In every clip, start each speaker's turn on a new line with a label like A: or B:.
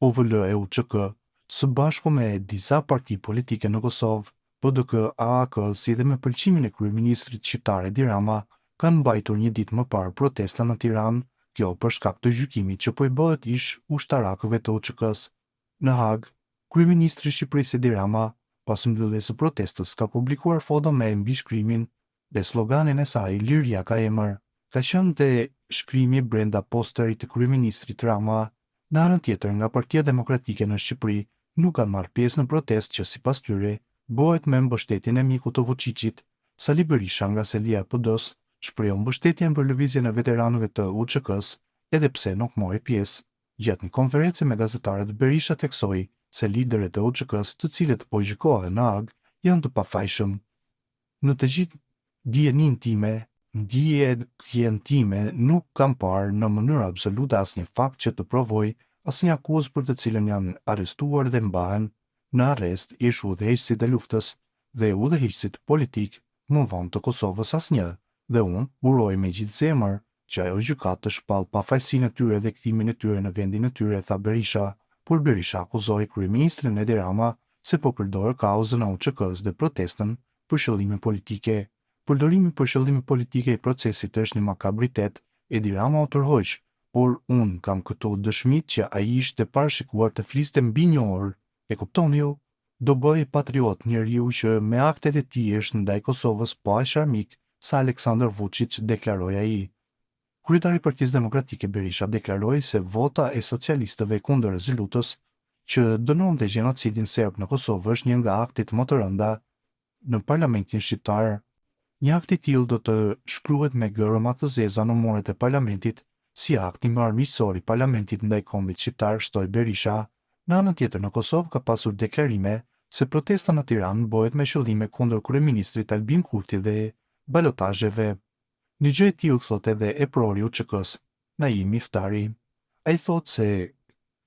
A: OVL-EUÇK, së bashku me disa parti politike në Kosovë, PDK, AAK, si dhe me pëlqimin e kryeministrit shqiptar Edi Rama, kanë mbajtur një ditë më parë protesta në Tiranë, kjo për shkak të gjykimit që po i bëhet ish ushtarakëve të UÇK-s. Në Hag, kryeministri i Shqipërisë Edi Rama, pas mbylljes së protestës, ka publikuar foto me mbishkrimin dhe sloganin e saj "Liria ka emër". Ka qenë te shkrimi brenda posterit të kryeministrit Rama. Në anën tjetër, nga Partia Demokratike në Shqipëri nuk kanë marrë pjesë në protestë që sipas tyre bëhet me mbështetjen e mikut të Vučićit. Sali Berisha nga selia e PD-s shprehu mbështetjen për lëvizjen e veteranëve të UÇK-s, edhe pse nuk mori pjesë. Gjatë një konferencë me gazetarët, Berisha theksoi se liderët e UÇK-s, të cilët po gjykohen në Hag, janë të pafajshëm. Në të gjithë ndjen time nuk kam parë në mënyrë absolute asnjë fakt që të provoj asnjë akuzë për të cilën janë arrestuar dhe mbahen në arrest ish udhëheqësit e luftës dhe udhëheqësit politik më vonë të Kosovës asnjë, dhe unë uroj me gjithë zemër që ajo gjykatë të shpallë pafajësinë e tyre dhe kthimin e tyre në vendin e tyre, tha Berisha, por Berisha akuzoi kryeministrin Edi Rama se po përdor kauzën e UÇK-s dhe protestën për qëllime politike. Përdorimi për qëllime politike i procesit është një makabritet, Edi Rama u tërhoq, por unë kam këto dëshmit që ai ishte parashikuar të fliste mbi një orë. E kuptoni ju? Do bëj patriot njeriu që me aktet e tij është ndaj Kosovës po aq armik sa Aleksandar Vučić, deklaroi ai. Kryetari i Partisë Demokratike Berisha deklaroi se vota e socialistëve kundër rezolutës që dënonte gjenocidin serb në Kosovë është një nga aktet më të rënda në parlamentin shqiptar. Një akt i tillë do të shkruhet me gërma të zeza në muret e parlamentit, si akti më armiqësor i parlamentit ndaj kombit shqiptar, shtoi Berisha. Në anën tjetër, në Kosovë ka pasur deklarime se protesta në Tiranë bëhet me qëllime kundër kryeministrit Albin Kurti dhe balotazheve. Një gjë e tillë thotë edhe eprori i UÇK-s, Naim Iftari. Ai thotë se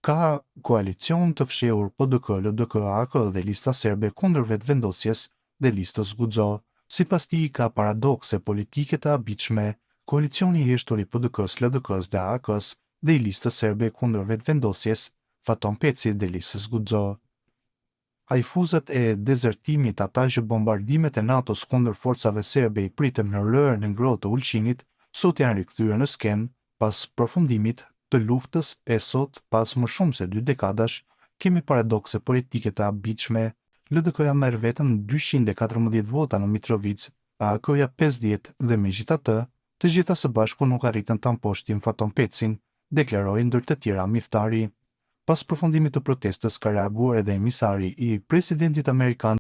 A: ka koalicion të fshehur PDK, LDK, AAK dhe lista serbe kundër vetëvendosjes dhe listës Guxo. Sipas tij ka paradokse politike të habitshme, koalicioni i heshtur i PDK-s, LDK-s dhe AAK-s dhe i listës serbe kundër vetëvendosjes, Faton Peci dhe listës Guxo. Ajfuzat e dezertimit, ata që bombardimet e NATO-s kundër forcave serbe i pritëm në rërën e ngrohtë të Ulqinit, sot janë rikthyer në skenë pas përfundimit të luftës e sot, pas më shumë se 2 dekadash, kemi paradokse politike të habitshme. LDK-ja merr vetëm 214 vota në Mitrovic, AAK-ja 50 dhe megjithatë, të gjitha së bashku nuk arritën ta mposhtin Faton Pecin, deklaroi ndër të tjera Miftari. Pas përfundimit të protestës ka reaguar edhe emisari i presidentit amerikan